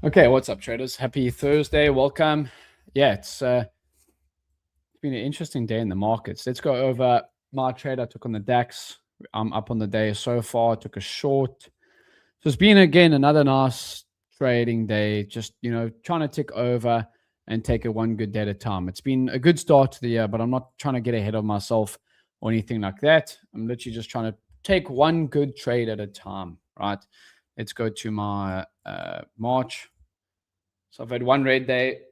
Okay, what's up, traders? Happy Thursday. Welcome. Yeah, it's been an interesting day in the markets. Let's go over my trade I took on the DAX. I'm up on the day so far. Took a short. So it's been again another nice trading day. Just trying to tick over and take it one good day at a time. It's been a good start to the year, but I'm not trying to get ahead of myself or anything like that. I'm literally just trying to take one good trade at a time. Right. Let's go to my March. So I've had one red day,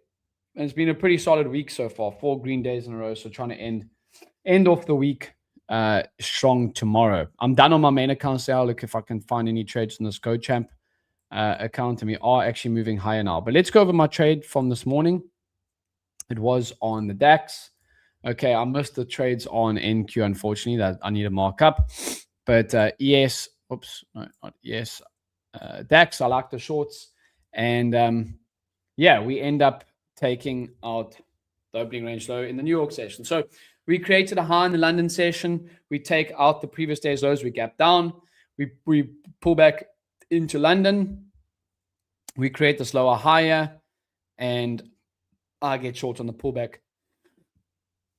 and it's been a pretty solid week so far. 4 green days in a row. So trying to end off the week strong tomorrow. I'm done on my main account now. Look if I can find any trades on this GoChamp account, and we are actually moving higher now. But let's go over my trade from this morning. It was on the DAX. Okay, I missed the trades on NQ, unfortunately. That I need to mark up. But ES, oops, no, not ES. DAX, I like the shorts. And yeah, we end up taking out the opening range low in the New York session. So we created a high in the London session. We take out the previous day's lows. We gap down. We pull back into London. We create this lower higher, and I get short on the pullback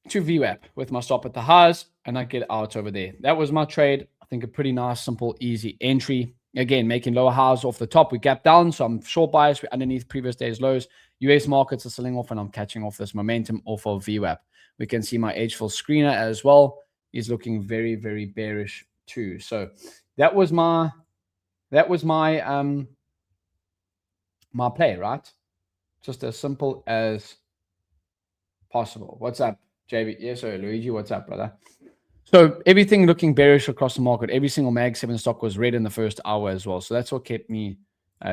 to VWAP with my stop at the highs, and I get out over there. That was my trade. I think a pretty nice, simple, easy entry. Again, making lower highs off the top. We gap down, so I'm short bias. We're underneath previous day's lows. US markets are selling off, and I'm catching off this momentum off of VWAP. We can see my H-Fill screener as well is looking very, very bearish too. So that was my my play, right? Just as simple as possible. What's up, JB? Yes, sir. Luigi, what's up, brother? So everything looking bearish across the market. Every single Mag 7 stock was red in the first hour as well. So that's what kept me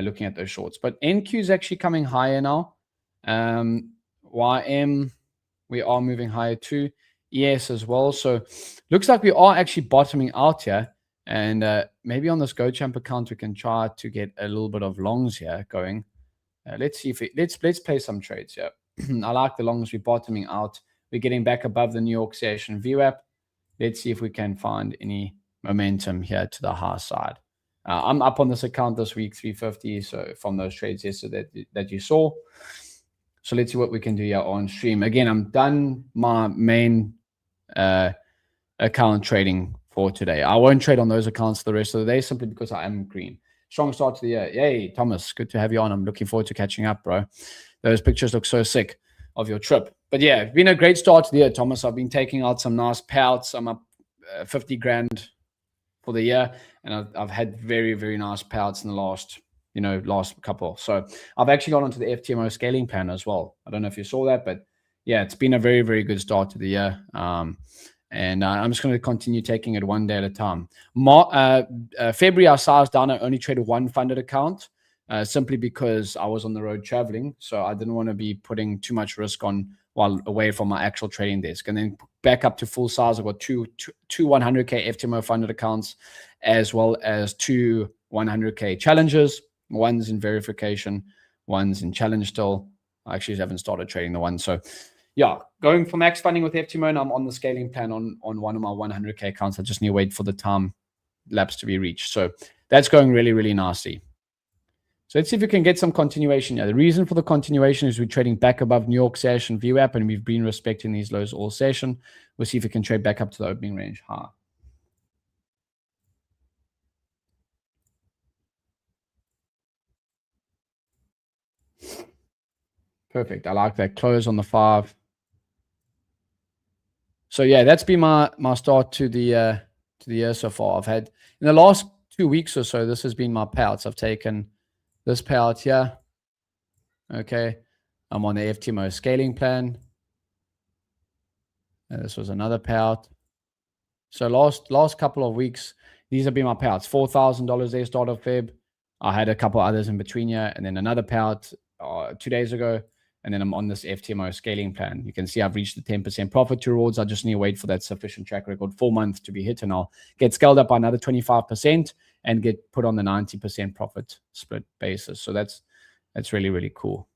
looking at those shorts. But NQ is actually coming higher now. YM, we are moving higher too. ES as well. So looks like we are actually bottoming out here. And maybe on this GoChamp account, we can try to get a little bit of longs here going. Let's see if let's play some trades here. I like the longs. We're bottoming out. We're getting back above the New York session VWAP. Let's see if we can find any momentum here to the high side. I'm up on this account this week, 350. So from those trades yesterday that you saw. So let's see what we can do here on stream. Again, I'm done my main account trading for today. I won't trade on those accounts the rest of the day simply because I am green. Strong start to the year. Yay, Thomas. Good to have you on. I'm looking forward to catching up, bro. Those pictures look so sick of your trip. But yeah, it's been a great start to the year, Thomas. I've been taking out some nice payouts. I'm up 50 grand for the year, and I've had very, very nice payouts in the last couple. So I've actually got onto the FTMO scaling plan as well. I don't know if you saw that, but yeah, it's been a very, very good start to the year. And I'm just going to continue taking it one day at a time. February, I sized down. I only traded one funded account. Simply because I was on the road traveling. So I didn't want to be putting too much risk on while away from my actual trading desk. And then back up to full size, I've got two 100K FTMO funded accounts, as well as two 100K challenges. One's in verification, one's in challenge still. I actually haven't started trading the one. So yeah, going for max funding with FTMO, and I'm on the scaling plan on one of my 100K accounts. I just need to wait for the time lapse to be reached. So that's going really, really nicely. So let's see if we can get some continuation here. The reason for the continuation is we're trading back above New York session VWAP, and we've been respecting these lows all session. We'll see if we can trade back up to the opening range high. Perfect. I like that close on the 5. So yeah, that's been my start to the year so far. I've had in the last 2 weeks or so, this has been my payouts. I've taken this payout here. Okay. I'm on the FTMO scaling plan. And this was another payout. So last couple of weeks, these have been my payouts. $4,000 there, start of Feb. I had a couple others in between here, and then another payout 2 days ago. And then I'm on this FTMO scaling plan. You can see I've reached the 10% profit rewards. I just need to wait for that sufficient track record 4 months to be hit, and I'll get scaled up by another 25% and get put on the 90% profit split basis. So that's really, really cool.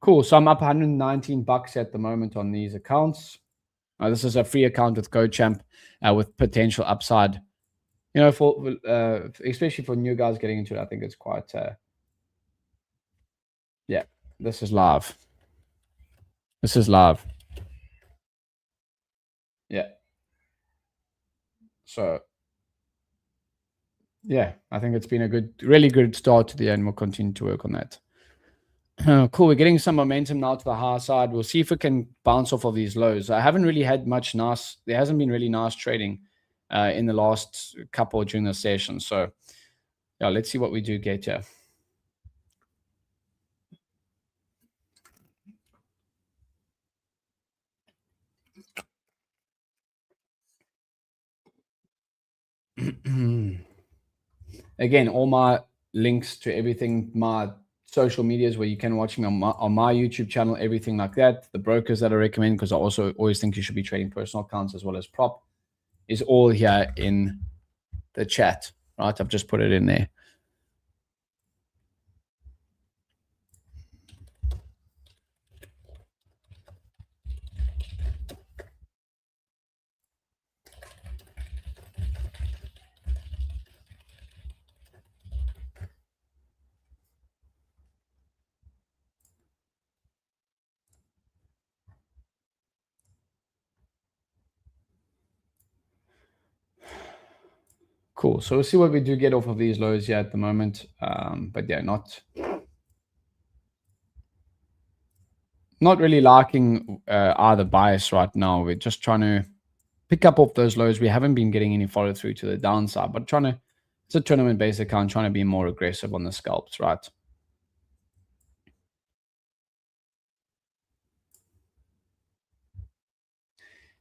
Cool. So I'm up $119 at the moment on these accounts. This is a free account with GoChamp with potential upside you know, for especially for new guys getting into it, I think it's quite yeah. This is live. This is live. Yeah. So yeah, I think it's been a good, really good start to the year, and we'll continue to work on that. Cool. We're getting some momentum now to the high side. We'll see if we can bounce off of these lows. I haven't really had much nice. There hasn't been really nice trading in the last couple during the session. So yeah, let's see what we do get here. Again, all my links to everything, my social medias where you can watch me on my YouTube channel, everything like that. The brokers that I recommend, because I also always think you should be trading personal accounts as well as prop, is all here in the chat, right? I've just put it in there. Cool. So we'll see what we do get off of these lows here at the moment. But yeah, not really liking either bias right now. We're just trying to pick up off those lows. We haven't been getting any follow through to the downside, but it's a tournament based account, trying to be more aggressive on the scalps, right?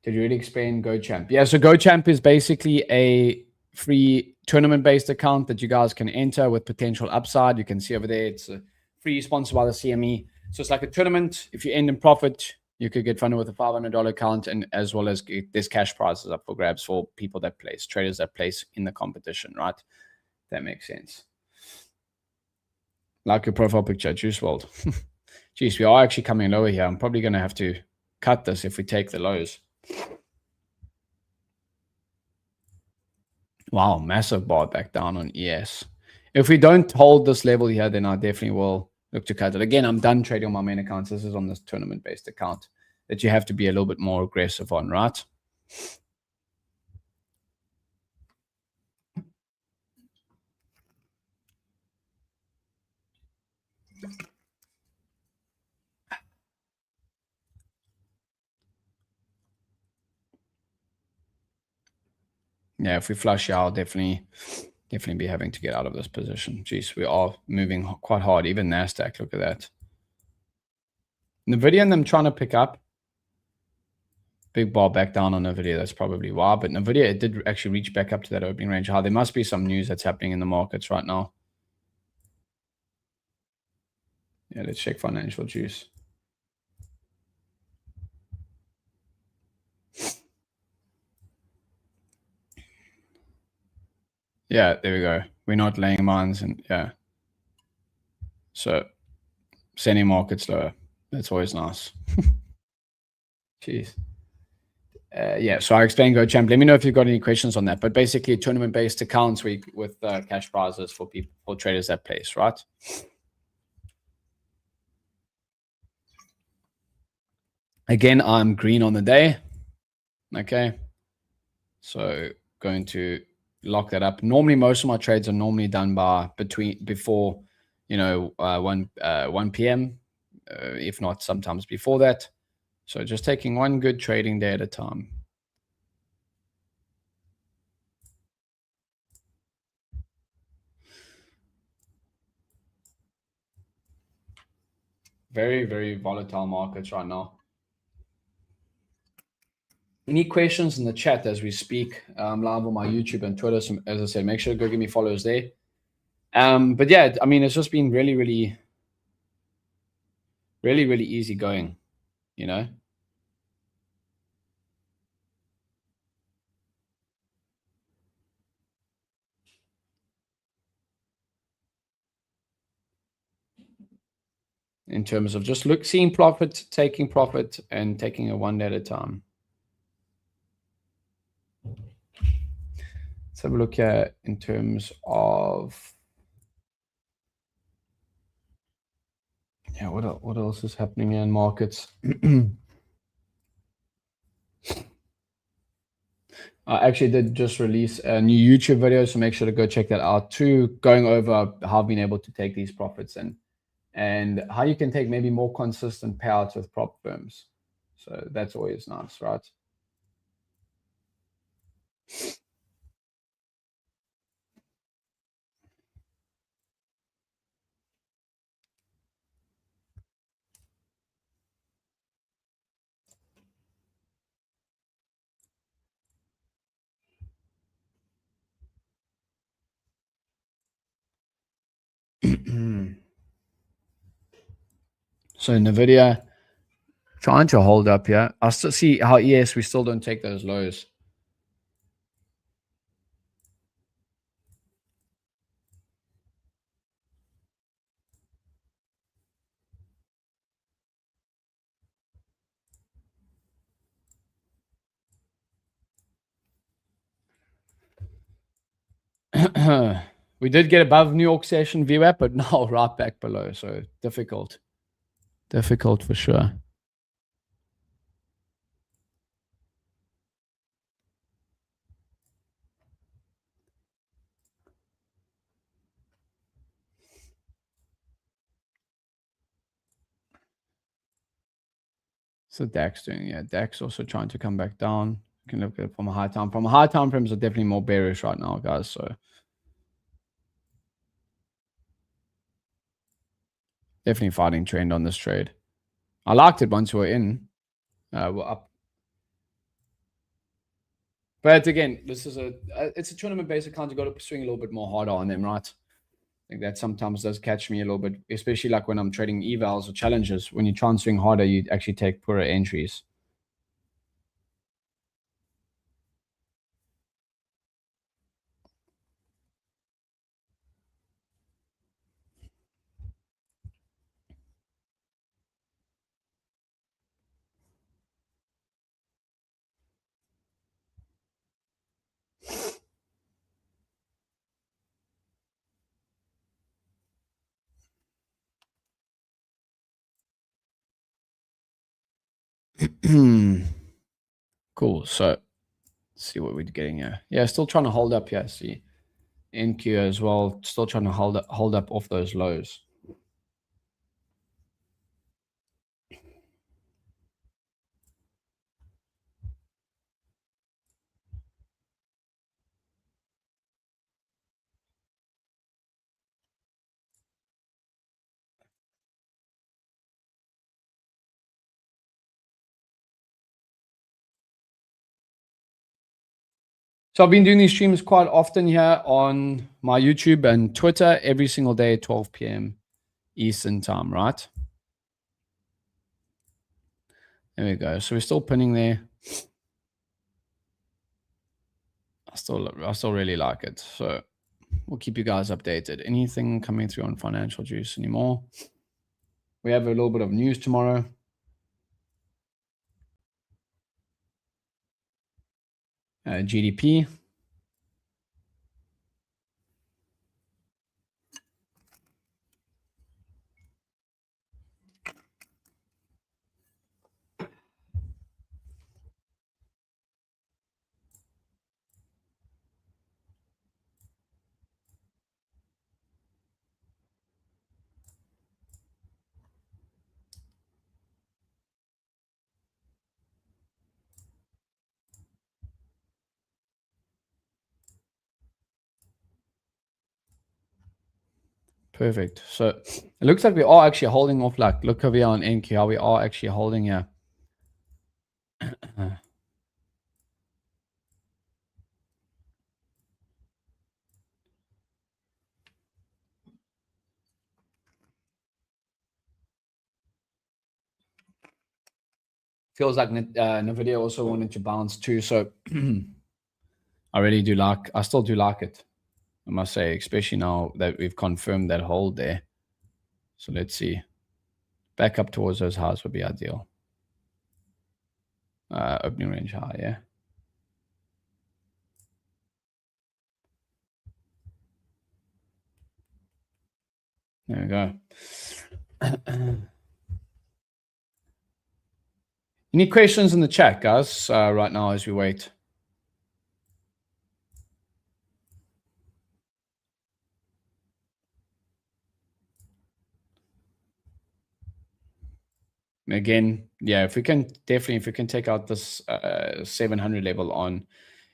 Did you really explain GoChamp? Yeah, so GoChamp is basically a free tournament-based account that you guys can enter with potential upside. You can see over there, it's a free, sponsored by the CME. So it's like a tournament. If you end in profit, you could get funded with a $500 account, and as well as there's cash prizes up for grabs for people that place, traders that place in the competition, right? That makes sense. Like your profile picture, Juice World. Geez, we are actually coming lower here. I'm probably going to have to cut this if we take the lows. Wow, massive bar back down on ES. If we don't hold this level here, then I definitely will look to cut it. Again, I'm done trading on my main accounts. This is on this tournament-based account that you have to be a little bit more aggressive on, right? Yeah, if we flush here, I'll definitely be having to get out of this position. Jeez, we are moving quite hard. Even NASDAQ, look at that. NVIDIA and them trying to pick up. Big bar back down on NVIDIA. That's probably why. But NVIDIA, it did actually reach back up to that opening range high. There must be some news that's happening in the markets right now. Yeah, let's check financial juice. Yeah, there we go. We're not laying mines, and yeah. So sending markets lower. That's always nice. Jeez. Yeah, so I explained GoChamp. Let me know if you've got any questions on that. But basically, tournament-based accounts with cash prizes for people, for traders that place, right? Again, I'm green on the day. Okay. So going to lock that up. Normally, most of my trades are normally done before, 1 p.m. If not, sometimes before that. So just taking one good trading day at a time. Very, very volatile markets right now. Any questions in the chat as we speak? I'm live on my YouTube and Twitter. So as I said, make sure to go give me follows there. But yeah, I mean, it's just been really, really, really, really easy going, you know? In terms of just seeing profit, taking profit, and taking it one day at a time. let's have a look here in terms of, yeah, what else is happening in markets? I actually did just release a new YouTube video, so make sure to go check that out too, going over how I've been able to take these profits and how you can take maybe more consistent payouts with prop firms. So that's always nice, right? So Nvidia trying to hold up here. I still see how ES we still don't take those lows. We did get above New York session VWAP, but now right back below. So difficult. Difficult for sure. So DAX doing, yeah. DAX also trying to come back down. You can look at it from a high time. From a high time frames are definitely more bearish right now, guys. So definitely fighting trend on this trade. I liked it once we're in. We're up. But again, this is it's a tournament-based account. You got to swing a little bit more harder on them, right? I think that sometimes does catch me a little bit, especially like when I'm trading evals or challenges. When you try and swing harder, you actually take poorer entries. Cool. So let's see what we're getting here. Yeah, still trying to hold up here. See NQ as well. Still trying to hold up off those lows. So I've been doing these streams quite often here on my YouTube and Twitter every single day at 12 p.m. Eastern time, right? There we go. So we're still pinning there. I still really like it. So we'll keep you guys updated. Anything coming through on Financial Juice anymore? We have a little bit of news tomorrow. GDP. Perfect. So it looks like we are actually holding off. Like, look over here on NQ, how we are actually holding here. Feels like Nvidia also wanted to bounce too. So I still do like it, I must say, especially now that we've confirmed that hold there. So let's see. Back up towards those highs would be ideal. Opening range high, yeah. There we go. Any questions in the chat, guys, right now as we wait? Again, yeah, if we can take out this 700 level on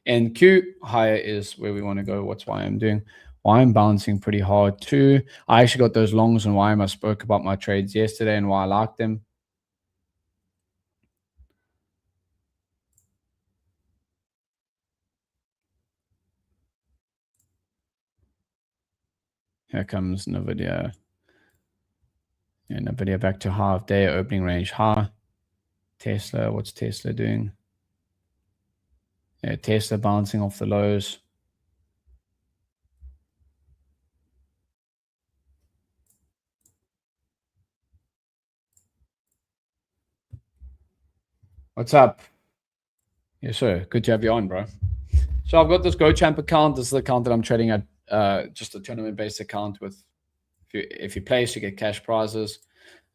NQ, higher is where we want to go. What's why I'm doing? Why I'm bouncing pretty hard too. I actually got those longs and why I spoke about my trades yesterday and why I like them. Here comes NVIDIA. Yeah, NVIDIA back to half day, opening range high. Tesla, what's Tesla doing? Yeah, Tesla bouncing off the lows. What's up? Yes, sir. Good to have you on, bro. So I've got this GoChamp account. This is the account that I'm trading at, just a tournament-based account with, if you place, you get cash prizes.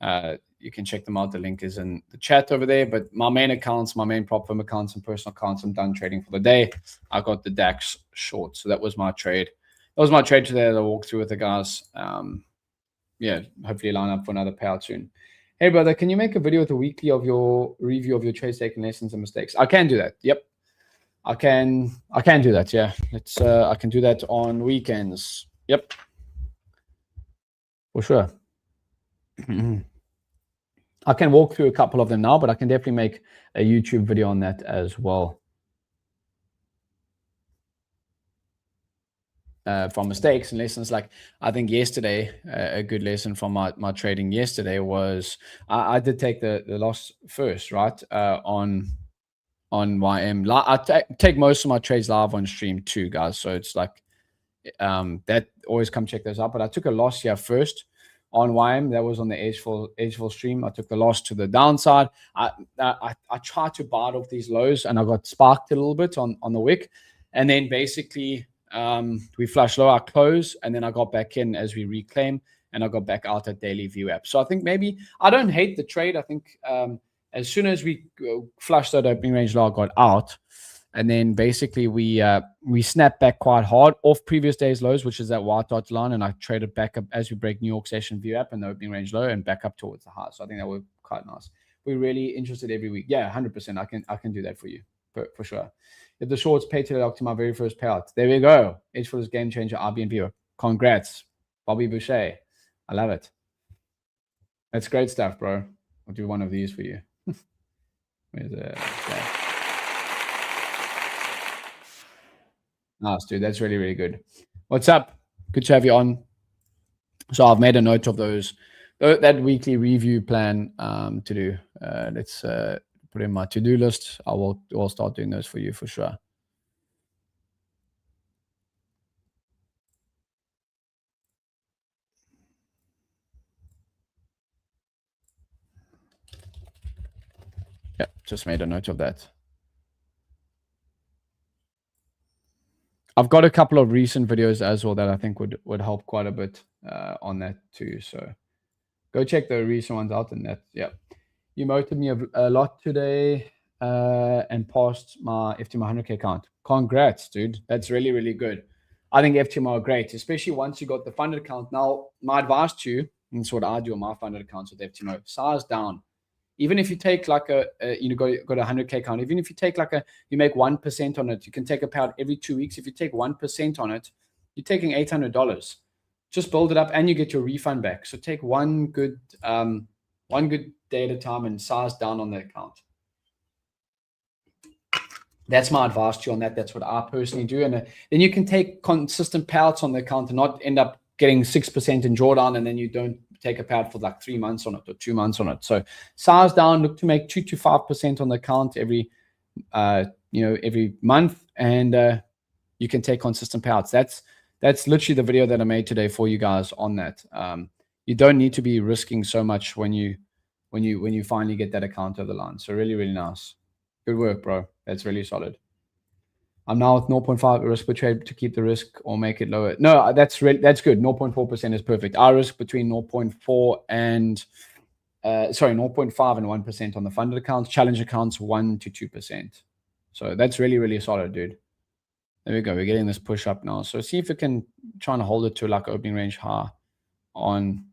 You can check them out. The link is in the chat over there. But my main accounts, my main prop firm accounts and personal accounts, I'm done trading for the day. I got the DAX short. So that was my trade. That was my trade today that I walked through with the guys. Yeah, hopefully line up for another payout soon. Hey, brother, can you make a video with a weekly of your review of your trade taking lessons and mistakes? I can do that. Yep. I can do that. Yeah. Let's I can do that on weekends. Yep. For sure. I can walk through a couple of them now, but I can definitely make a YouTube video on that as well. From mistakes and lessons, like I think yesterday, a good lesson from my trading yesterday was I did take the loss first, right? On YM. I take most of my trades live on stream too, guys. So it's like that, always come check those out. But I took a loss here first on YM. That was on the Edgeville stream. I took the loss to the downside. I tried to buy it off these lows and I got sparked a little bit on the wick. And then basically we flashed low, I close, and then I got back in as we reclaim, and I got back out at daily VWAP. So I think maybe I don't hate the trade. I think as soon as we flushed that opening range low, I got out. And then basically we snapped back quite hard off previous day's lows, which is that white dot line, and I traded back up as we break New York session VWAP and the opening range low and back up towards the high. So I think that would quite nice. We're really interested every week. Yeah, 100%. I can do that for you for sure. If the shorts pay to lock to my very first payout, there we go. H for this game changer RBNP. Congrats, Bobby Boucher. I love it. That's great stuff, bro. I'll do one of these for you. Where's it? Okay. Nice, dude. That's really, really good. What's up? Good to have you on. So I've made a note of that weekly review plan to do. Let's put in my to-do list. I'll start doing those for you for sure. Yeah, just made a note of that. I've got a couple of recent videos as well that I think would help quite a bit on that too. So go check the recent ones out. And that, yeah, you motivated me a lot today and passed my FTMO 100K count. Congrats, dude. That's really, really good. I think FTMO are great, especially once you got the funded account. Now, my advice to you, and it's what I do on my funded accounts with FTMO, size down. Even if you take like got a 100K count, even if you take you make 1% on it, you can take a payout every 2 weeks. If you take 1% on it, you're taking $800. Just build it up and you get your refund back. So take one good day at a time and size down on the account. That's my advice to you on that. That's what I personally do. And then you can take consistent payouts on the account and not end up getting 6% in drawdown, and then you don't take a payout for like 3 months on it or 2 months on it. So size down, look to make 2 to 5% on the account every month, and you can take consistent payouts. That's literally the video that I made today for you guys on that. You don't need to be risking so much when you finally get that account over the line. So really, really nice. Good work, bro. That's really solid. I'm now at 0.5 risk per trade to keep the risk or make it lower. No, that's good. 0.4% is perfect. I risk between 0.4 and 0.5 and 1% on the funded accounts. Challenge accounts 1 to 2%. So that's really, really solid, dude. There we go. We're getting this push up now. So see if we can try and hold it to like opening range high on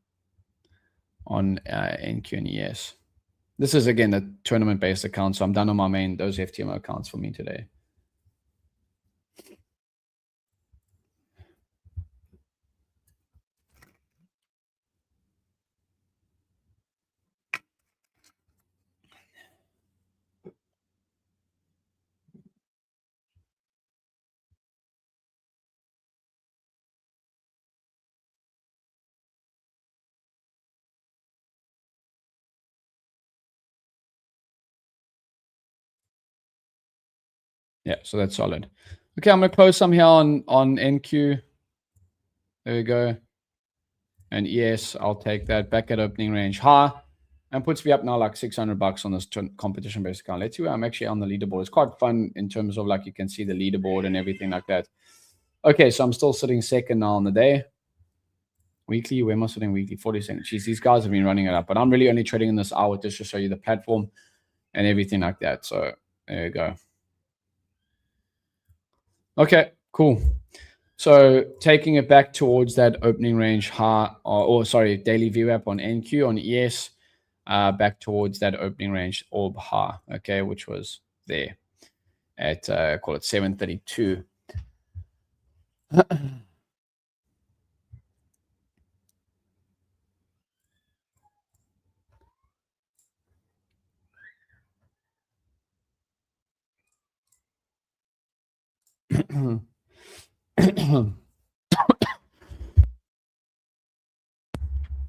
NQ and ES. This is again the tournament based account. So I'm done on my main, those FTMO accounts for me today. Yeah, so that's solid. Okay, I'm gonna close some here on NQ. There we go. And yes, I'll take that back at opening range high, and puts me up now like $600 on this competition based account. Let's see where I'm actually on the leaderboard. It's quite fun in terms of like you can see the leaderboard and everything like that. Okay, so I'm still sitting second now on the day. Weekly, where am I sitting weekly? 40 cents. Jeez, these guys have been running it up, but I'm really only trading in this hour just to show you the platform and everything like that. So there you go. Okay, cool. So taking it back towards that opening range high, or sorry, daily VWAP on NQ on ES, back towards that opening range orb high, okay, which was there at call it 732.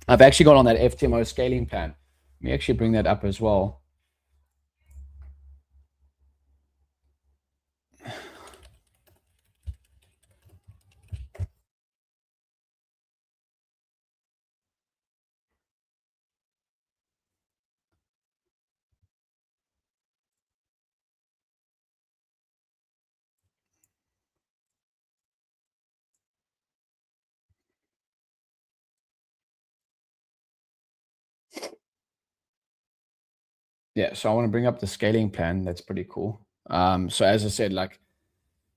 I've actually got on that FTMO scaling plan. Let me actually bring that up as well. Yeah, so I want to bring up the scaling plan. That's pretty cool. So as I said, like,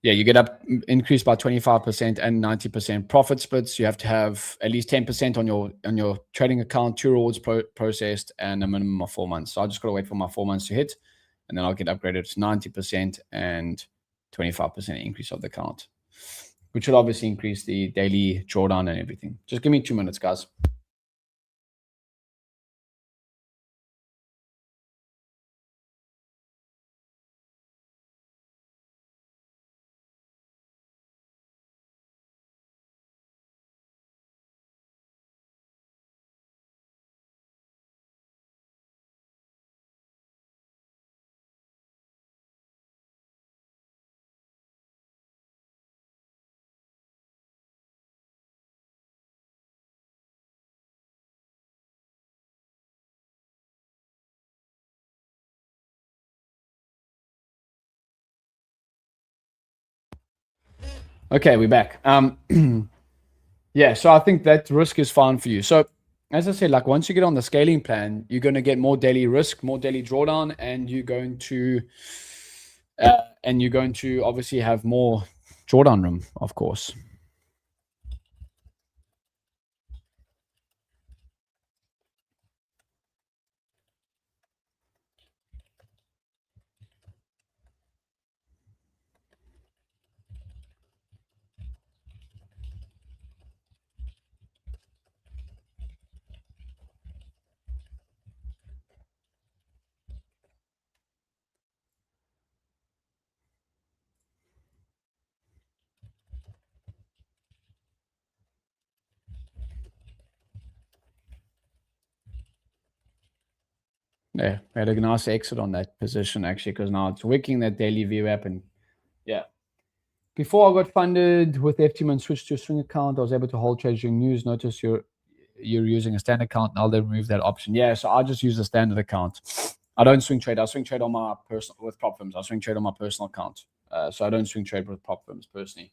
yeah, you get up increased by 25% and 90% profit splits. You have to have at least 10% on your trading account, 2 rewards processed, and a minimum of 4 months. So I just got to wait for my 4 months to hit, and then I'll get upgraded to 90% and 25% increase of the account, which will obviously increase the daily drawdown and everything. Just give me 2 minutes, guys. Okay, we're back. Yeah, so I think that risk is fine for you. So as I said, like once you get on the scaling plan, you're going to get more daily risk, more daily drawdown, and you're going to obviously have more drawdown room, of course. Yeah, we had a nice exit on that position actually, because now it's wicking that daily VWAP. And yeah, before I got funded with FTM and switched to a swing account, I was able to hold trades during news. Notice you're using a standard account. Now they remove that option. Yeah, so I just use a standard account. I don't swing trade. I swing trade on my personal with prop firms. I swing trade on my personal account. So I don't swing trade with prop firms personally.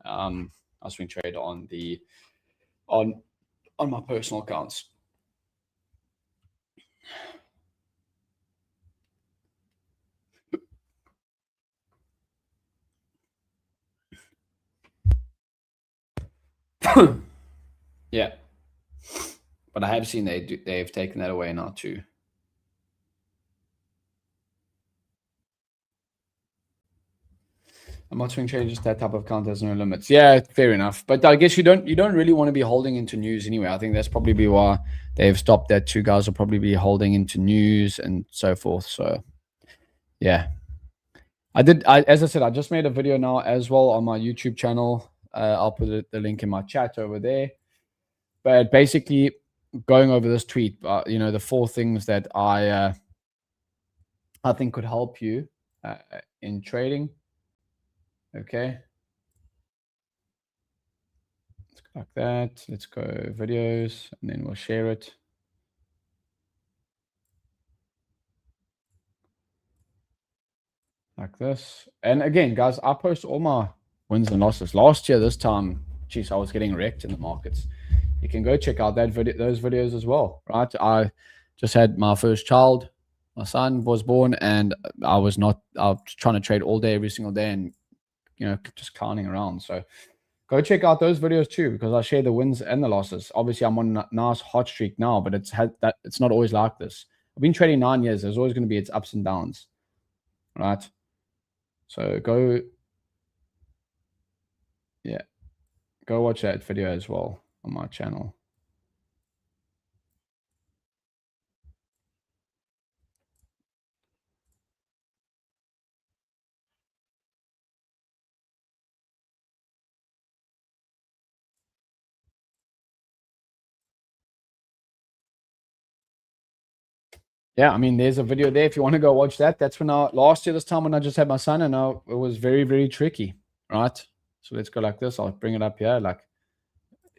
I swing trade on my personal accounts. Yeah, but I have seen they've taken that away now too. I'm not swing trade, just that type of account has no limits. Yeah, fair enough. But I guess you don't really want to be holding into news anyway. I think that's probably why they've stopped that. Two guys will probably be holding into news and so forth. So yeah. As I said, I just made a video now as well on my YouTube channel. I'll put the link in my chat over there. But basically, going over this tweet, the 4 things that I think could help you in trading. Okay. Let's go like that. Let's go videos, and then we'll share it. Like this. And again, guys, I post all my wins and losses. Last year, this time, geez, I was getting wrecked in the markets. You can go check out those videos as well, right? I just had my first child. My son was born, and I was trying to trade all day, every single day, and just clowning around. So go check out those videos too, because I share the wins and the losses. Obviously, I'm on a nice hot streak now, but it's not always like this. I've been trading 9 years. There's always going to be its ups and downs, right? So go watch that video as well on my channel. Yeah, I mean, there's a video there if you want to go watch that. That's when last year, this time when I just had my son, and it was very, very tricky, right? So let's go like this. I'll bring it up here. Like,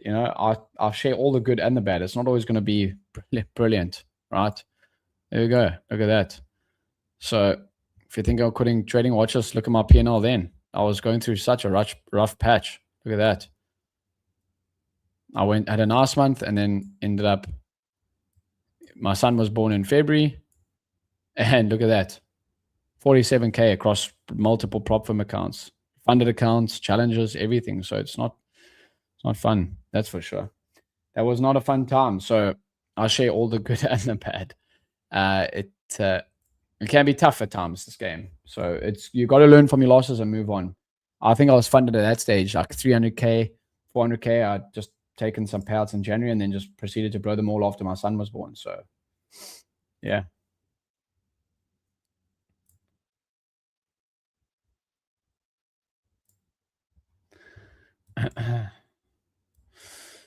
I'll share all the good and the bad. It's not always going to be brilliant, right? There you go. Look at that. So if you think I'm quitting trading, watch us. Look at my P&L then. I was going through such a rough patch. Look at that. I had a nice month and then ended up, my son was born in February. And look at that. 47K across multiple prop firm accounts, funded accounts, challenges, everything. So it's not fun. That's for sure. That was not a fun time. So I'll share all the good and the bad. It can be tough at times, this game. So you got to learn from your losses and move on. I think I was funded at that stage, like 300K, 400K. I'd just taken some payouts in January and then just proceeded to blow them all after my son was born. So yeah.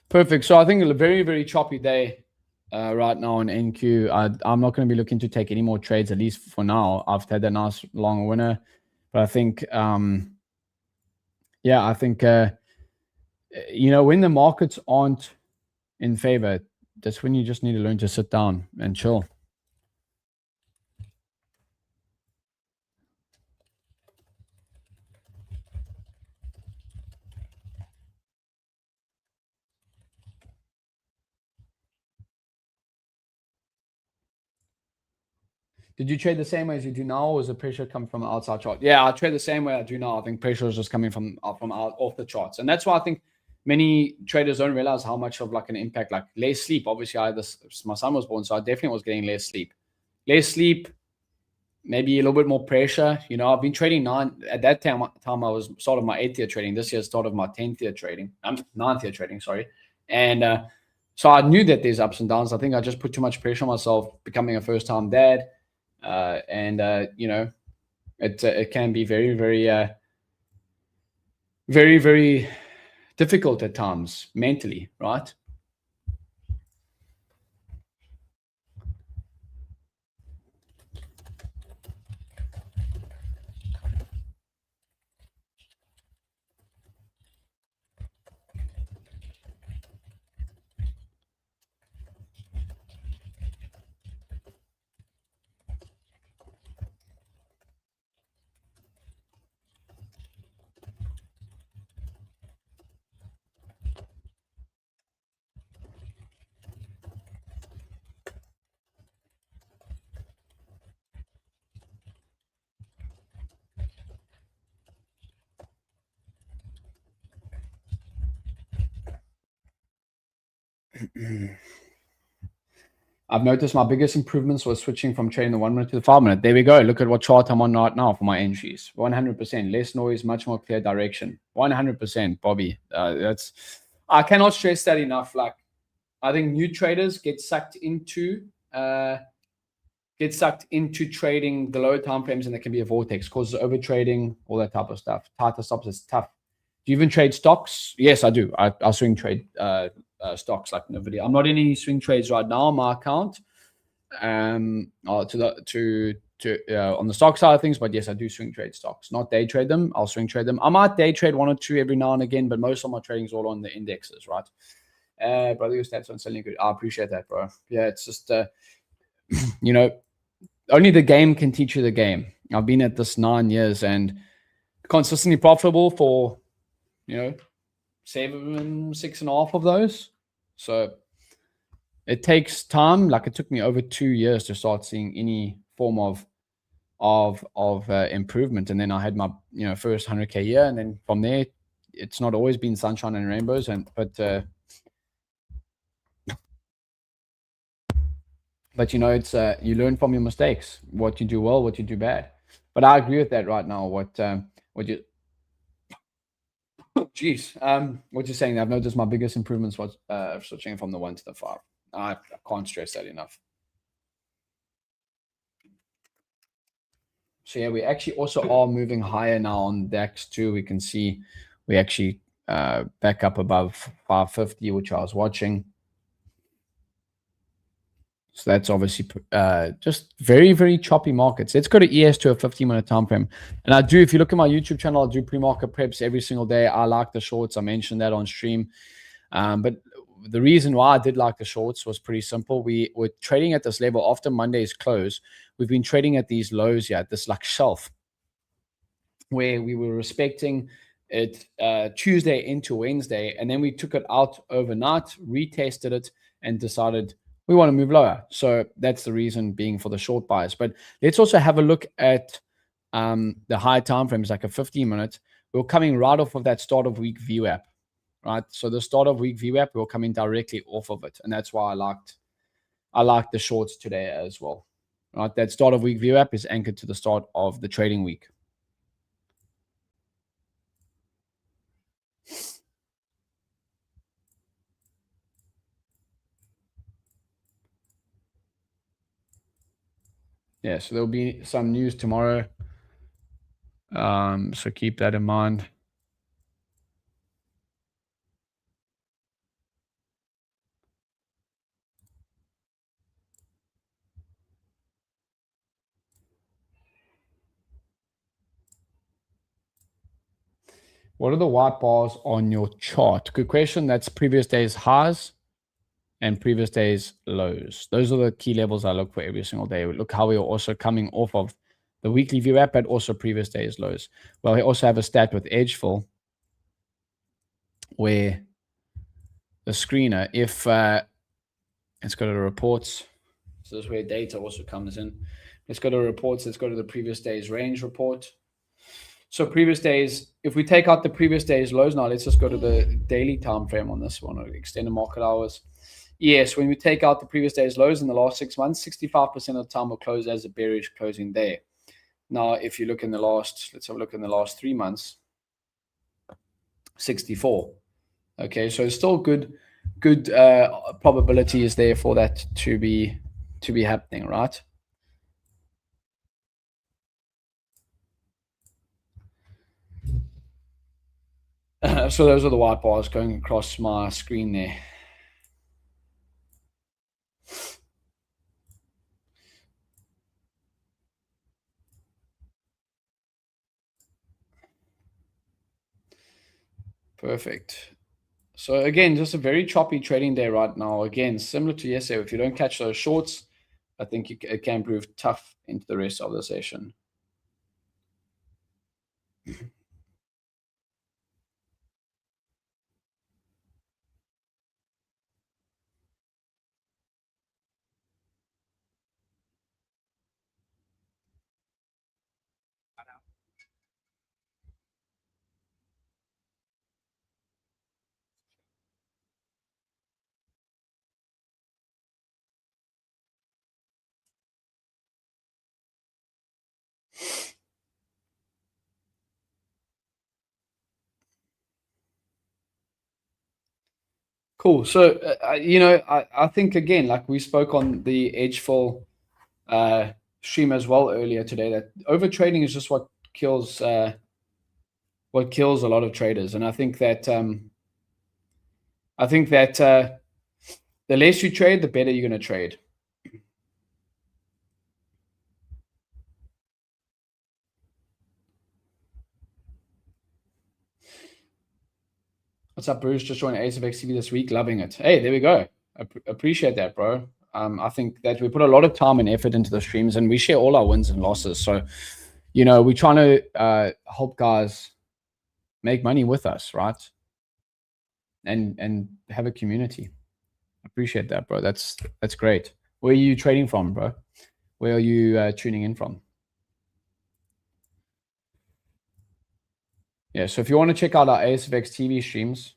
Perfect. So I think a very, very choppy day right now on NQ. I'm not going to be looking to take any more trades, at least for now. I've had a nice long winner. But I think, when the markets aren't in favor, that's when you just need to learn to sit down and chill. Did you trade the same way as you do now, or is the pressure coming from the outside chart? Yeah, I trade the same way I do now. I think pressure is just coming from off the charts, and that's why I think many traders don't realize how much of like an impact, like less sleep. Obviously, my son was born, so I definitely was getting less sleep. Maybe a little bit more pressure. I've been trading at that time I was started my 8th year trading. This year started my 10th year trading. I'm 9th year trading, sorry. And so I knew that there's ups and downs. I think I just put too much pressure on myself becoming a first time dad. It can be very, very, very, very difficult at times mentally, right? I've noticed my biggest improvements was switching from trading the 1 minute to the 5 minute. There we go. Look at what chart I'm on right now for my entries. 100% less noise, much more clear direction. 100%, Bobby. That's I cannot stress that enough. Like I think new traders get sucked into trading the lower time frames, and there can be a vortex, causes over trading, all that type of stuff. Tighter stops is tough. Do you even trade stocks? Yes, I do. I swing trade stocks like Nvidia. I'm not in any swing trades right now on my account. On the stock side of things, but yes, I do swing trade stocks. Not day trade them. I'll swing trade them. I might day trade one or two every now and again, but most of my trading is all on the indexes, right? Brother, your stats on selling good. I appreciate that, bro. Yeah, it's just you know, only the game can teach you the game. I've been at this 9 years and consistently profitable for, 6.5 of those. So it takes time. Like it took me over 2 years to start seeing any form of improvement. And then I had my, first 100K year. And then from there, it's not always been sunshine and rainbows. But it's you learn from your mistakes, what you do well, what you do bad. But I agree with that right now. What you geez, what you're saying, I've noticed my biggest improvements was switching from the 1 to the 5. I can't stress that enough. So yeah, we actually also are moving higher now on DAX too. We can see we actually back up above 550, which I was watching. So that's obviously just very, very choppy markets. Let's go to ES to a 15-minute time frame. And I do, if you look at my YouTube channel, I do pre-market preps every single day. I like the shorts. I mentioned that on stream. But the reason why I did like the shorts was pretty simple. We were trading at this level after Monday's close. We've been trading at these lows here, at this like shelf, where we were respecting it Tuesday into Wednesday, and then we took it out overnight, retested it, and decided we want to move lower. So that's the reason being for the short bias. But let's also have a look at the high time frames, like a 15-minute. We're coming right off of that start of week VWAP, right? So the start of week VWAP, we're coming directly off of it, and that's why I liked the shorts today as well. Right, that start of week VWAP is anchored to the start of the trading week. Yeah, so there'll be some news tomorrow. So keep that in mind. What are the white bars on your chart? Good question. That's previous day's highs and previous day's lows. Those are the key levels I look for every single day. Look how we are also coming off of the weekly VWAP, but also previous day's lows. Well, we also have a stat with Edgefill where the screener, if let's go to the reports. So this is where data also comes in. Let's go to reports. Let's go to the previous day's range report. So previous days, if we take out the previous day's lows now, let's just go to the daily time frame on this one, or extended market hours. Yes, when we take out the previous day's lows in the last 6 months, 65% of the time will close as a bearish closing day. Now, if you look in the last, let's have a look in the last 3 months, 64. Okay, so still good probability is there for that to be happening, right? So those are the white bars going across my screen there. Perfect. So again, just a very choppy trading day right now. Again, similar to yesterday, if you don't catch those shorts, I think it can prove tough into the rest of the session. Cool. So, I think again, like we spoke on the Edgeful stream as well earlier today, that over trading is just what kills a lot of traders. And I think that the less you trade, the better you're going to trade. What's up, Bruce? Just joined ASFX TV this week. Loving it. Hey, there we go. Appreciate that, bro. I think that we put a lot of time and effort into the streams, and we share all our wins and losses. So, we're trying to help guys make money with us, right? And have a community. Appreciate that, bro. That's great. Where are you trading from, bro? Where are you tuning in from? Yeah, so if you want to check out our ASFX TV streams,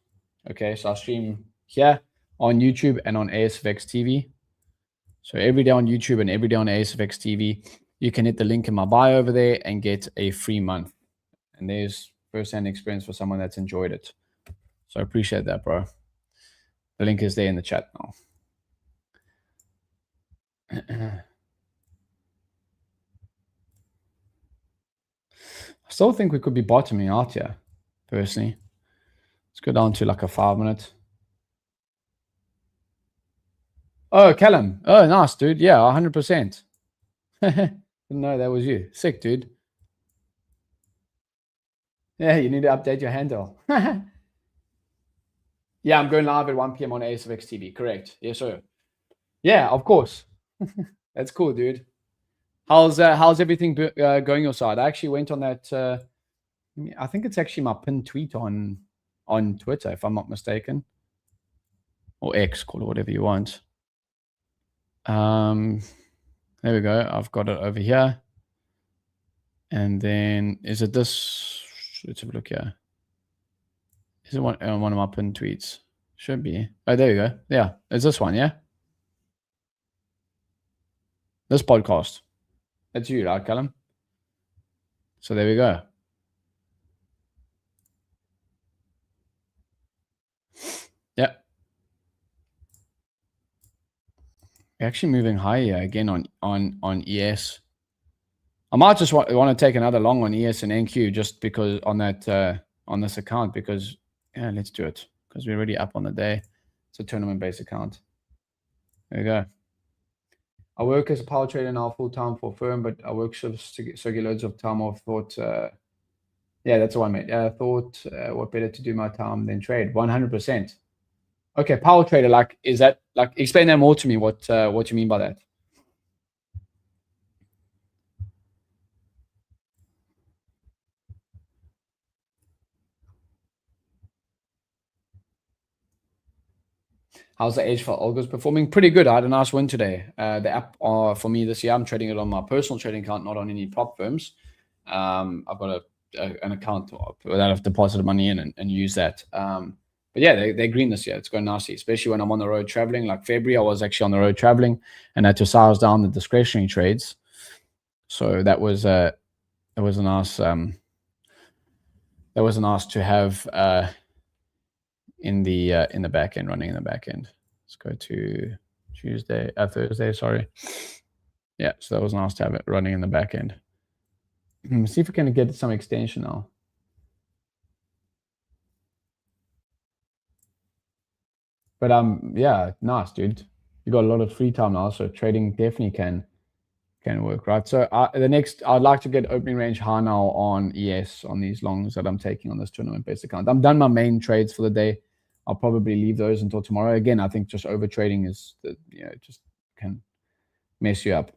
okay, so I stream here on YouTube and on ASFX TV. So every day on YouTube and every day on ASFX TV, you can hit the link in my bio over there and get a free month. And there's first-hand experience for someone that's enjoyed it. So I appreciate that, bro. The link is there in the chat now. I still think we could be bottoming out here, personally. Let's go down to like a 5 minute. Oh, Callum. Oh, nice, dude. Yeah, 100%. Didn't know that was you. Sick, dude. Yeah, you need to update your handle. Yeah, I'm going live at 1 p.m. on ASFX TV. Correct. Yes, sir. Yeah, of course. That's cool, dude. How's everything going your side? I actually went on that. I think it's actually my pinned tweet on Twitter, if I'm not mistaken, or X, call it whatever you want. There we go. I've got it over here. And then is it this? Let's have a look here. Is it one of my pinned tweets? Should be. Oh, there you go. Yeah, it's this one. Yeah, this podcast. That's you, right, Callum? So there we go. Yeah. We're actually moving higher again on ES. I might just want to take another long on ES and NQ just because on that on this account, because yeah, let's do it because we're already up on the day. It's a tournament-based account. There you go. I work as a power trader now full time for a firm, but I work shifts to get loads of time off. Thought, yeah, that's the one, mate. Thought, what better to do my time than trade? 100%. Okay, power trader. Like, is that like? Explain that more to me. What you mean by that? How's the Edgeful algos performing? Pretty good. I had a nice win today. The app for me this year, I'm trading it on my personal trading account, not on any prop firms. I've got an account that I've deposited money in and use that. But yeah, they're green this year. It's going nicely, especially when I'm on the road traveling. Like February, I was actually on the road traveling and I had to size down the discretionary trades. So that was a nice to have in the back end, running in the back end. Let's go to Thursday, sorry. Yeah, so that was nice to have it running in the back end. See if we can get some extension now. But yeah, nice, dude. You got a lot of free time now, so trading definitely can work, right? So I'd like to get opening range high now on ES on these longs that I'm taking on this tournament-based account. I'm done my main trades for the day. I'll probably leave those until tomorrow. Again, I think just over trading is just can mess you up.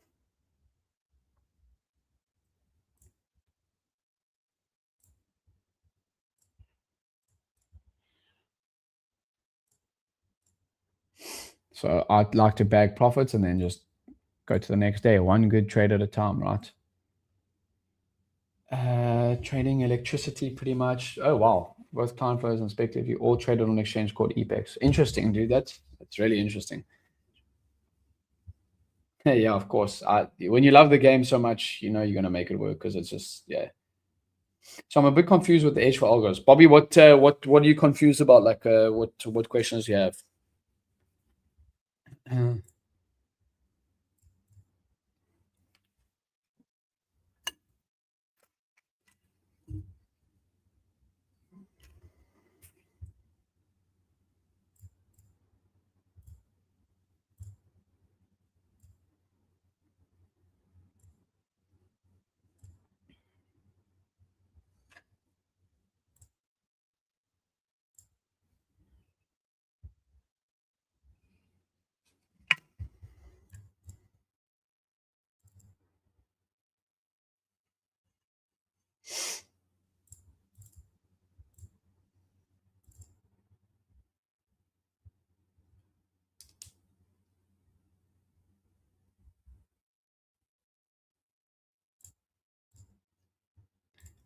So I'd like to bag profits and then just go to the next day, one good trade at a time, right? Trading electricity pretty much. Oh, wow. Both client flows and speculative, you all traded on an exchange called EPEX. Interesting, dude. That's really interesting. Yeah, of course. When you love the game so much, you're going to make it work because it's just, yeah. So I'm a bit confused with the Edgeful algos. Bobby, what are you confused about? Like, what questions do you have?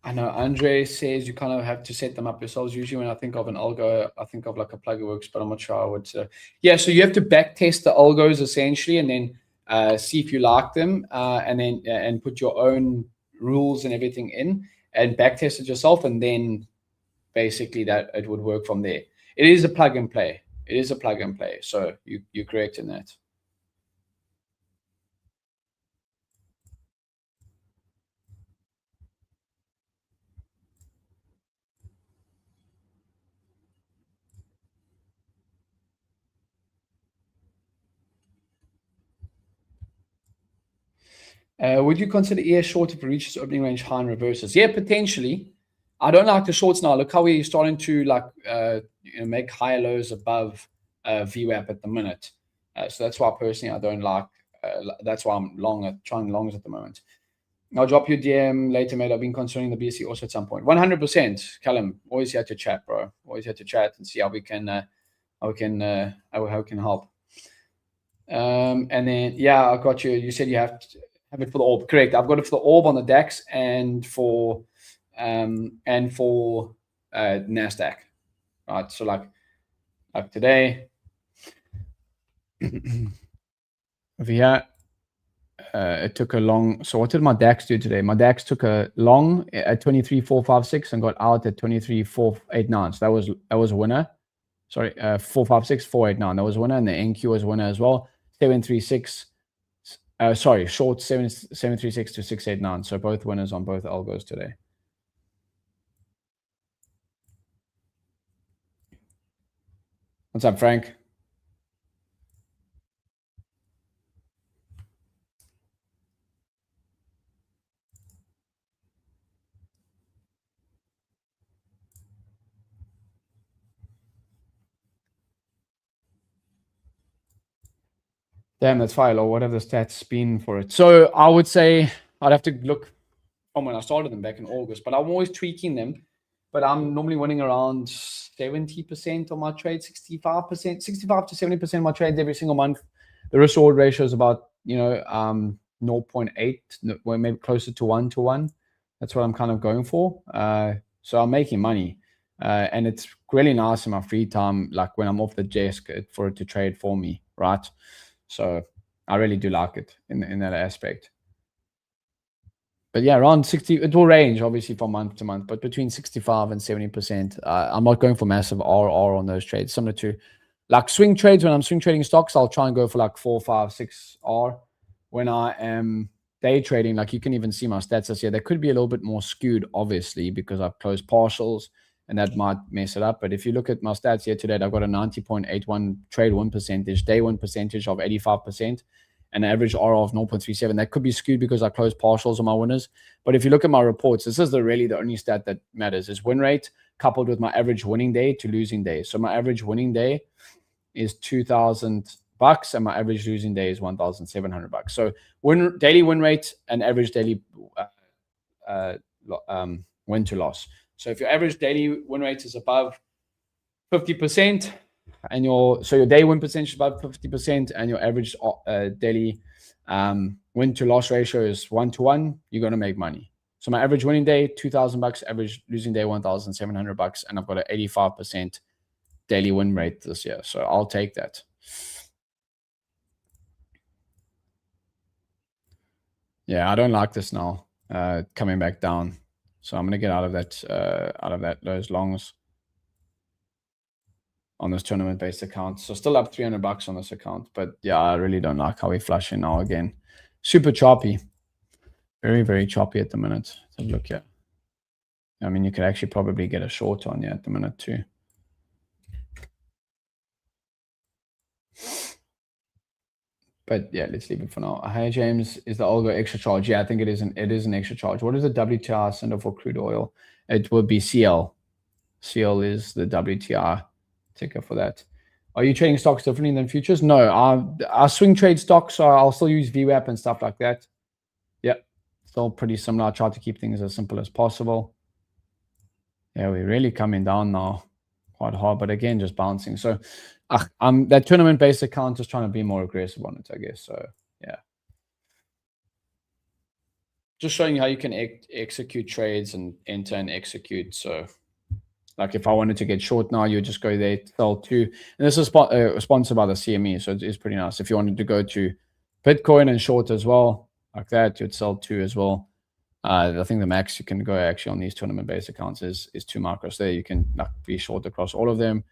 I know Andre says you kind of have to set them up yourselves. Usually, when I think of an algo, I think of like a plugger works, but I'm not sure I would. Yeah, so you have to back test the algos essentially, and then see if you like them, and then and put your own rules and everything in, and back test it yourself, and then basically that it would work from there. It is a plug and play. It is a plug and play. So you're correct in that. Would you consider ES short if it reaches opening range high and reverses? Yeah, potentially. I don't like the shorts now. Look how we're starting to make higher lows above VWAP at the minute. So that's why personally I don't like. That's why I'm trying longs at the moment. I'll drop you DM later, mate. I've been considering the BSC also at some point. 100%, Callum. Always here to chat, bro. Always here to chat and see how we can help. And then yeah, I got you. You said you have it for the orb. Correct. I've got it for the orb on the DAX and for Nasdaq. Right. So like today, over here, it took a long. So what did my DAX do today? My DAX took a long at 23,456 and got out at 23,489. So that was a winner. Sorry, 456, 489. That was a winner, and the NQ was a winner as well. 736. Sorry, short 736 to 689. So both winners on both algos today. What's up, Frank? Damn, that's fire, or whatever the stats been for it. So I would say I'd have to look from when I started them back in August, but I'm always tweaking them. But I'm normally winning around 70% on my trade, 65%, 65 to 70% of my trades every single month. The risk reward ratio is about 0.8, well, maybe closer to 1 to 1. That's what I'm kind of going for. So I'm making money. And it's really nice in my free time, like when I'm off the desk, for it to trade for me, right? So I really do like it in that aspect. But yeah, around 60, it will range obviously from month to month, but between 65 and 70%. I'm not going for massive RR on those trades, similar to like swing trades. When I'm swing trading stocks, I'll try and go for like 4, 5, 6 R. When I am day trading, like you can even see my stats this year, they could be a little bit more skewed, obviously, because I've closed partials and that might mess it up. But if you look at my stats here today, I've got a 90.81 trade win percentage, day win percentage of 85%. An average R of 0.37. That could be skewed because I closed partials on my winners. But if you look at my reports, this is really the only stat that matters is win rate coupled with my average winning day to losing day. So my average winning day is $2,000 and my average losing day is $1,700. So daily win rate and average daily win to loss. So if your average daily win rate is above 50%, and your day win percentage is above 50%, and your average daily win to loss ratio is 1 to 1, you're going to make money. So my average winning day, $2,000, average losing day, $1,700, and I've got an 85% daily win rate this year. So I'll take that. Yeah, I don't like this now, coming back down. So I'm going to get out of those longs on this tournament-based account. So still up $300 on this account. But yeah, I really don't like how we're flashing now again. Super choppy. Very, very choppy at the minute. Let's have a look here. I mean, you could actually probably get a short on you at the minute too. But yeah, let's leave it for now. Hi, James. Is the algo extra charge? Yeah, I think it is an extra charge. What is the WTI symbol for crude oil? It would be CL. CL is the WTI ticker for that. Are you trading stocks differently than futures? No, I swing trade stocks, so I'll still use VWAP and stuff like that. Yeah, still pretty similar. I try to keep things as simple as possible. Yeah, we're really coming down now quite hard, but again, just bouncing. So that tournament-based account, just trying to be more aggressive on it, I guess. So yeah. just showing you how you can execute trades and enter and execute. So like if I wanted to get short now, you would just go there, sell two. And this is sponsored by the CME, so it's pretty nice. If you wanted to go to Bitcoin and short as well, like that, you'd sell two as well. I think the max you can go actually on these tournament-based accounts is 2 micros. There you can like, be short across all of them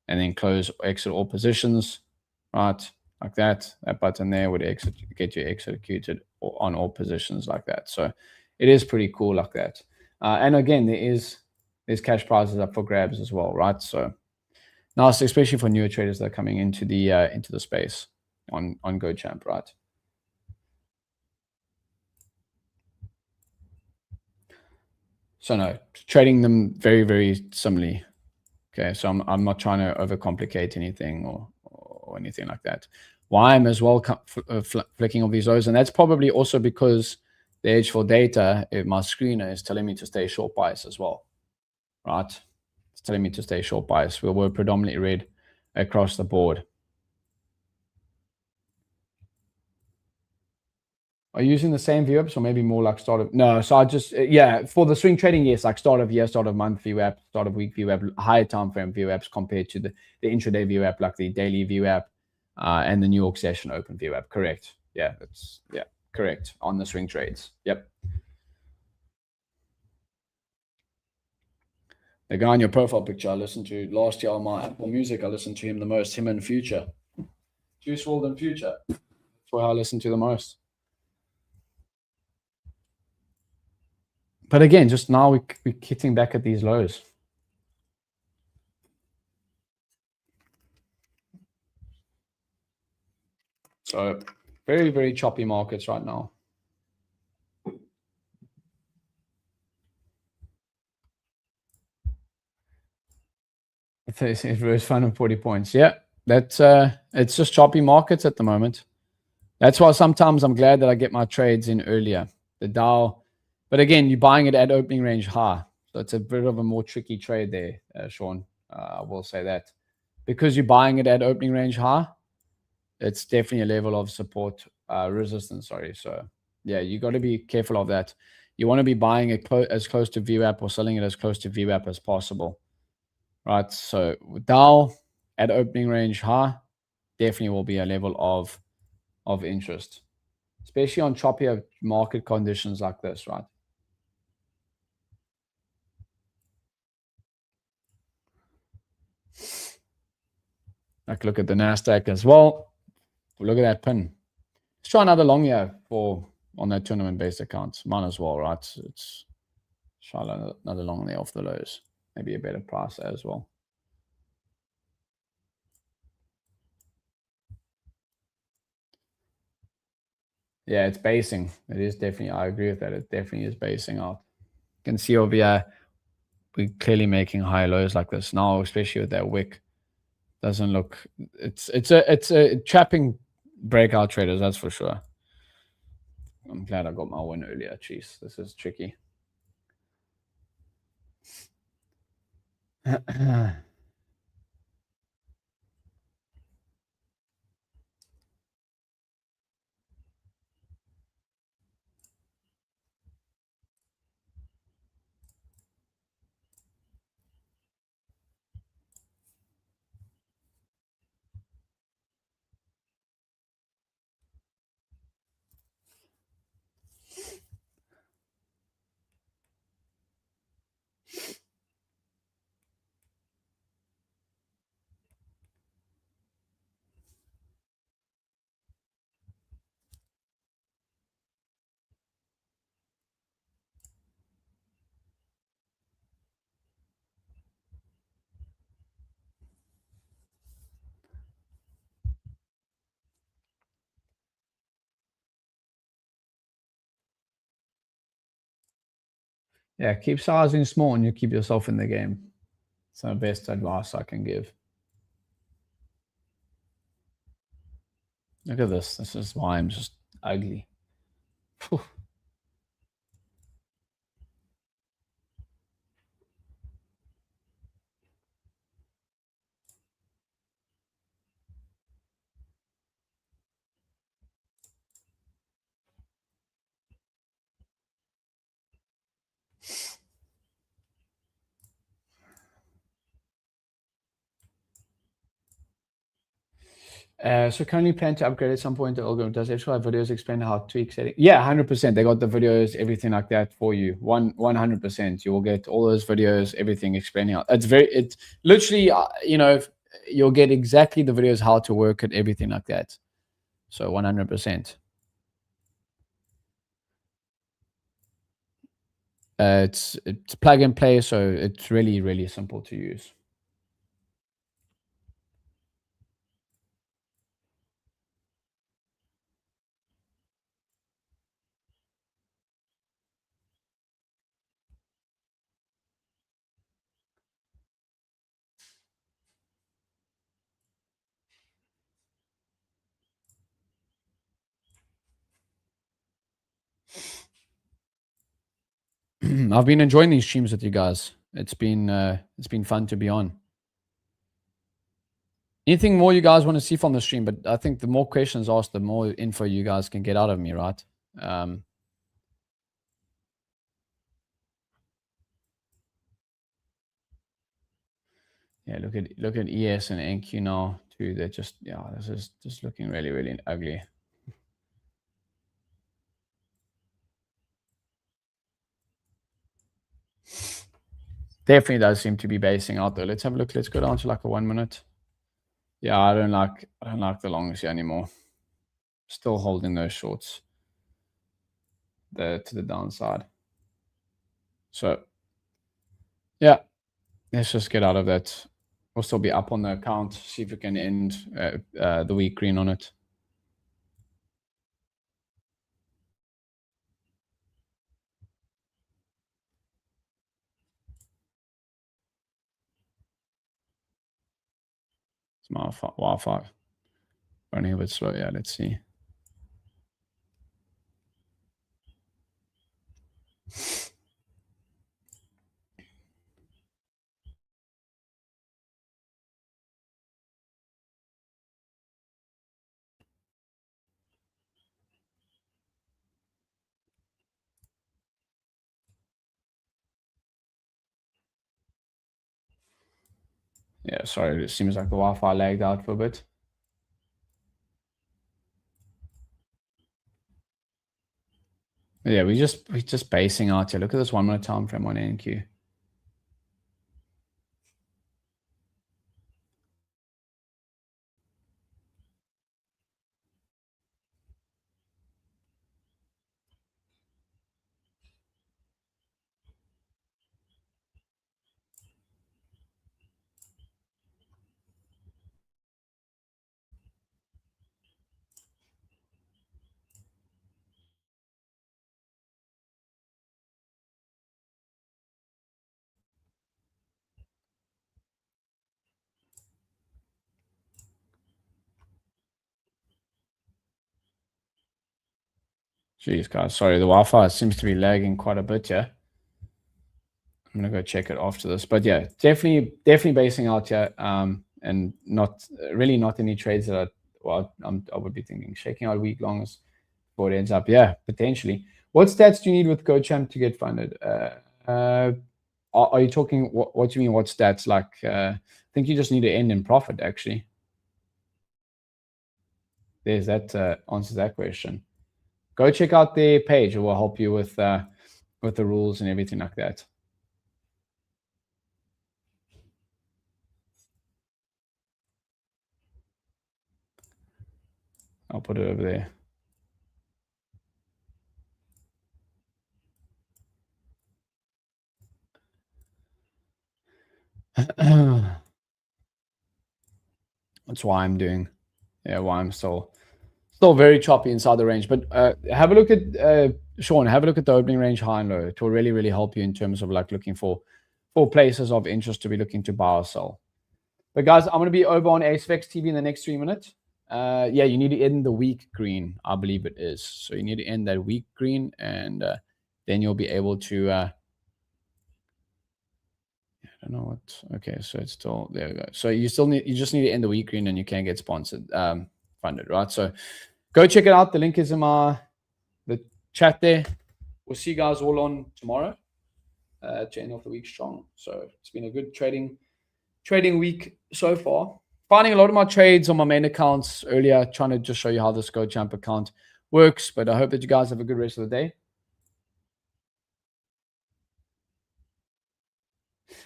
and then close, exit all positions, right? Like that. That button there would get you executed on all positions like that. So it is pretty cool like that. And again, there's cash prizes up for grabs as well, right? So nice, especially for newer traders that are coming into the space on GoChamp, right? So no, trading them very, very similarly. Okay, so I'm not trying to overcomplicate anything or anything like that. Why I'm as well flicking all these lows, and that's probably also because the H4 data, my screener is telling me to stay short bias as well, right? It's telling me to stay short bias. We're predominantly red across the board. Are you using the same VWAPs or maybe more like start of? No, so I just, yeah, for the swing trading, yes, like start of year, start of month VWAP, start of week VWAP, higher time frame VWAPs compared to the intraday VWAP, like the daily VWAP and the New York session open VWAP. Correct. Yeah, that's, yeah, correct on the swing trades. Yep. The guy on your profile picture I listened to last year on my Apple Music, I listened to him the most, him and Future. Juice WRLD and Future. That's what I listen to the most. But again, just now we're hitting back at these lows. So very, very choppy markets right now. It was 540 points. Yeah, that's it's just choppy markets at the moment. That's why sometimes I'm glad that I get my trades in earlier. The Dow, but again, you're buying it at opening range high, so it's a bit of a more tricky trade there, Sean. I will say that because you're buying it at opening range high, it's definitely a level of support resistance. Sorry, so yeah, you got to be careful of that. You want to be buying it as close to VWAP or selling it as close to VWAP as possible. Right, so Dow at opening range high definitely will be a level of interest, especially on choppier market conditions like this, right? Like look at the Nasdaq as well. Look at that pin. Let's try another long year for on that tournament-based account. Might as well, right? It's try another long there off the lows. Maybe a better price as well. Yeah, it's basing. It is definitely. I agree with that. It definitely is basing out. You can see over here, we're clearly making high lows like this now, especially with that wick. Doesn't look. It's a trapping breakout traders. That's for sure. I'm glad I got my win earlier. Jeez, this is tricky. Yeah, keep sizing small and you keep yourself in the game. It's the best advice I can give. Look at this. This is why I'm just ugly. Whew. So currently plan to upgrade at some point to algorithm. Does Edgewell have videos explain how to tweak setting? Yeah, 100%. They got the videos, everything like that for you. 100%. You will get all those videos, everything explaining how. It's literally, you'll get exactly the videos how to work it, everything like that. So 100%. It's plug and play, so it's really, really simple to use. I've been enjoying these streams with you guys. It's been fun to be on. Anything more you guys want to see from the stream? But I think the more questions asked, the more info you guys can get out of me, right? Yeah, look at ES and NQ now too. They're just this is just looking really, really ugly. Definitely does seem to be basing out though. Let's have a look. Let's go down to like a 1 minute. Yeah, I don't like the longs here anymore. Still holding those shorts to the downside. So yeah, let's just get out of that. We'll still be up on the account. See if we can end the week green on it. It's my Wi-Fi running a bit slow. Yeah, let's see. Yeah, sorry. It seems like the Wi-Fi lagged out for a bit. Yeah, we're just basing out here. Look at this 1 minute time frame on NQ. Jeez, guys, sorry, the Wi-Fi seems to be lagging quite a bit here. I'm gonna go check it after this, but yeah, definitely basing out here, and not any trades that I would be thinking shaking out week longs before it ends up. Yeah, potentially. What stats do you need with GoChamp to get funded? Are you talking what do you mean? What stats? Like, I think you just need to end in profit. Actually, there's that answers that question. Go check out their page. It will help you with the rules and everything like that. I'll put it over there. That's why I'm doing. Yeah, why I'm still very choppy inside the range. But have a look at Sean. Have a look at the opening range high and low. It will really help you in terms of like looking for places of interest to be looking to buy or sell. But guys, I'm going to be over on Asphex TV in the next 3 minutes. Yeah, you need to end the week green, I believe it is. So you need to end that week green, and then you'll be able to. I don't know what. Okay, so it's still there. We go. So you just need to end the week green, and you can get sponsored, funded, right? So go check it out. The link is in the chat there. We'll see you guys all on tomorrow to end off the week strong. So it's been a good trading week so far. finding a lot of my trades on my main accounts earlier, trying to just show you how this GoJump account works. But I hope that you guys have a good rest of the day.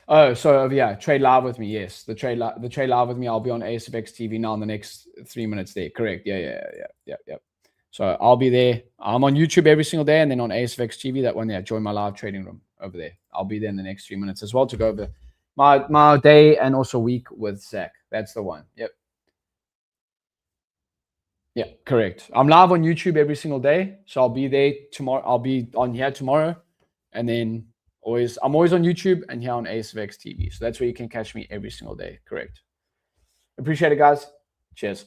Oh, so yeah, trade live with me. Yes, the trade live with me. I'll be on ASFX TV now in the next 3 minutes. There, correct? Yeah. So I'll be there. I'm on YouTube every single day, and then on ASFX TV. That one, yeah. Join my live trading room over there. I'll be there in the next 3 minutes as well to go over my day and also week with Zach. That's the one. Yep. Yeah, correct. I'm live on YouTube every single day, so I'll be there tomorrow. I'll be on here tomorrow, and then I'm always on YouTube and here on ASFX TV. So that's where you can catch me every single day. Correct. Appreciate it, guys. Cheers.